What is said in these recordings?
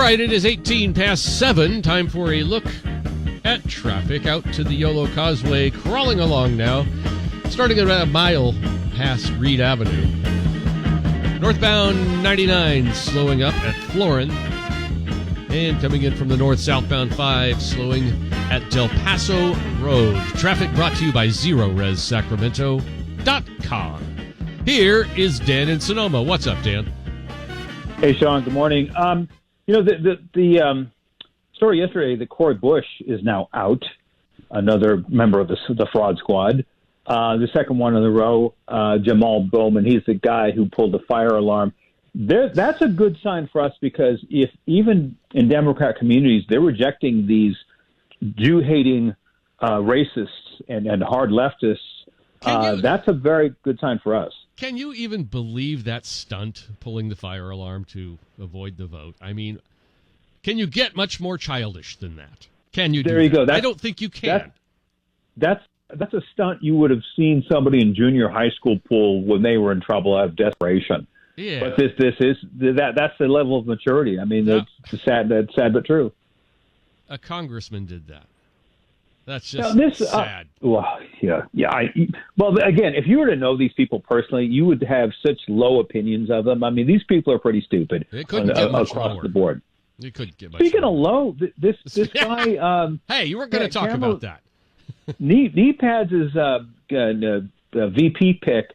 right, it is 18 past 7. Time for a look at traffic out to the Yolo Causeway. Crawling along now, starting about a mile past Reed Avenue. Northbound 99 slowing up at Florin. And coming in from the north, southbound 5 slowing at Del Paso Road. Traffic brought to you by ZeroResSacramento.com. Here is Dan in Sonoma. What's up, Dan? Hey, Sean. Good morning. The story yesterday that Cori Bush is now out, another member of the fraud squad. The second one in a row, Jamal Bowman, he's the guy who pulled the fire alarm. That's a good sign for us, because if even in Democrat communities they're rejecting these Jew-hating racists and hard leftists, that's a very good sign for us. Can you even believe that stunt, pulling the fire alarm to avoid the vote? I mean, can you get much more childish than that? Can you? There you go. I don't think you can. That's a stunt you would have seen somebody in junior high school pull when they were in trouble out of desperation. Yeah. But that's the level of maturity. I mean, that's sad but true. A congressman did that. That's just sad. Well, yeah. Well, again, if you were to know these people personally, you would have such low opinions of them. I mean, these people are pretty stupid across the board. You couldn't get much Speaking lower. of low, this guy. Hey, you weren't going to talk about that. NEPAD's VP pick.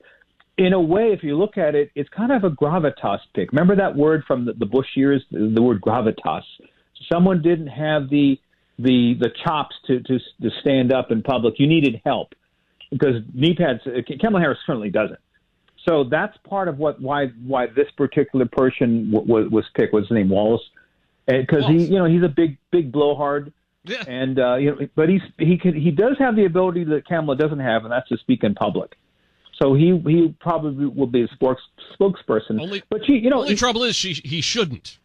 In a way, if you look at it, it's kind of a gravitas pick. Remember that word from the Bush years, the word gravitas? Someone didn't have the chops to stand up in public. You needed help, because Kamala Harris certainly doesn't. So that's part of why this particular person was picked. What's his name? Wallace, because he's a big blowhard, yeah. And but he does have the ability that Kamala doesn't have, and that's to speak in public. So he probably will be a spokesperson. Only trouble is he shouldn't.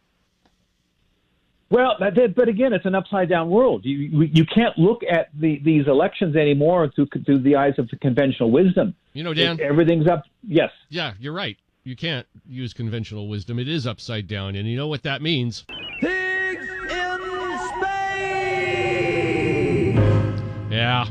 Well, but again, it's an upside-down world. You can't look at these elections anymore through the eyes of the conventional wisdom. Dan, everything's up. Yes. Yeah, you're right. You can't use conventional wisdom. It is upside down, and you know what that means. Pigs in space! Yeah.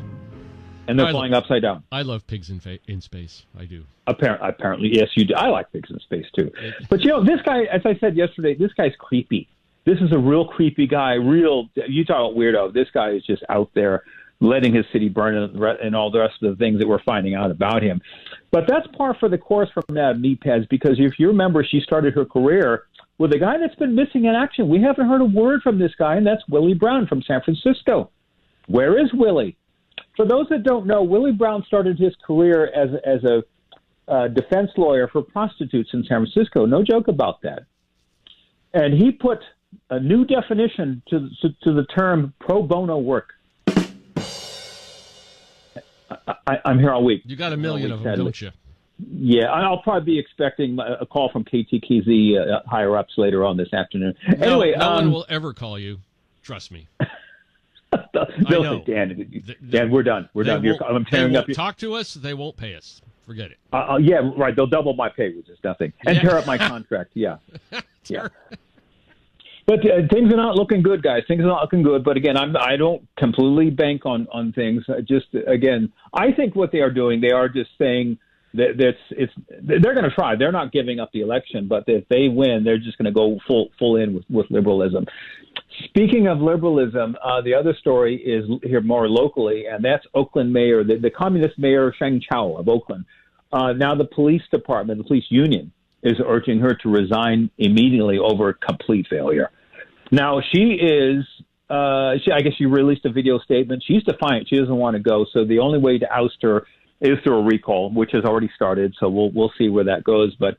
And they're flying upside down. I love pigs in space. I do. Apparently, yes, you do. I like pigs in space, too. But, this guy, as I said yesterday, this guy's creepy. This is a real creepy guy. You talk about weirdo. This guy is just out there letting his city burn and all the rest of the things that we're finding out about him. But that's par for the course from NEPADS, because if you remember, she started her career with a guy that's been missing in action. We haven't heard a word from this guy, and that's Willie Brown from San Francisco. Where is Willie? For those that don't know, Willie Brown started his career as a defense lawyer for prostitutes in San Francisco. No joke about that. And he put a new definition to the term pro bono work. I'm here all week. You got a million of them, don't you? Yeah, I'll probably be expecting a call from KTKZ higher-ups later on this afternoon. Anyway, no one will ever call you. Trust me. They'll say, Dan, we're done. We're done. I'm tearing up. Talk to us. They won't pay us. Forget it. Yeah, right. They'll double my pay, which is nothing, and tear up my contract. Yeah. Yeah. But things are not looking good, guys. Things are not looking good. But again, I don't completely bank on things. I think what they are doing, they are just saying that they're going to try. They're not giving up the election, but if they win, they're just going to go full in with liberalism. Speaking of liberalism, the other story is here more locally, and that's Oakland Mayor, the communist mayor Sheng Chao of Oakland. Now the police department, the police union, is urging her to resign immediately over complete failure. Now, she is, I guess she released a video statement. She's defiant. She doesn't want to go. So the only way to oust her is through a recall, which has already started. So we'll see where that goes. But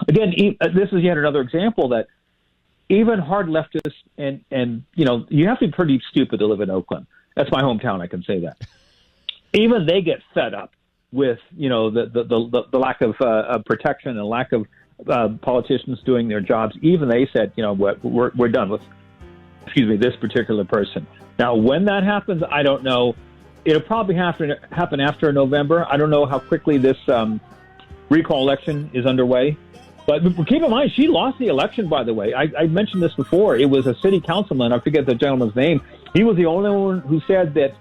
again, this is yet another example that even hard leftists and you have to be pretty stupid to live in Oakland. That's my hometown. I can say that. Even they get fed up with the lack of protection and lack of politicians doing their jobs. Even they said, we're done with this particular person. Now, when that happens, I don't know. It'll probably happen after November. I don't know how quickly this recall election is underway. But keep in mind, she lost the election, by the way. I mentioned this before. It was a city councilman. I forget the gentleman's name. He was the only one who said that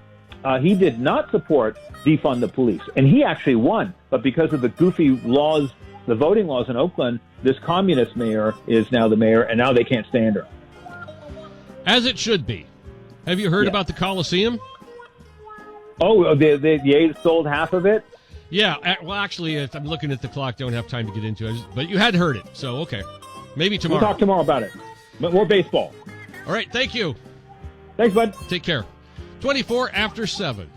he did not support defund the police. And he actually won. But because of the goofy laws, the voting laws in Oakland, this communist mayor is now the mayor, and now they can't stand her. As it should be. Have you heard Yeah. about the Coliseum? Oh, the A's sold half of it? Yeah, well, actually, I'm looking at the clock. Don't have time to get into it. But you had heard it, so okay. Maybe We'll tomorrow. talk tomorrow about it. But more baseball. All right, thank you. Thanks, bud. Take care. 24 after 7.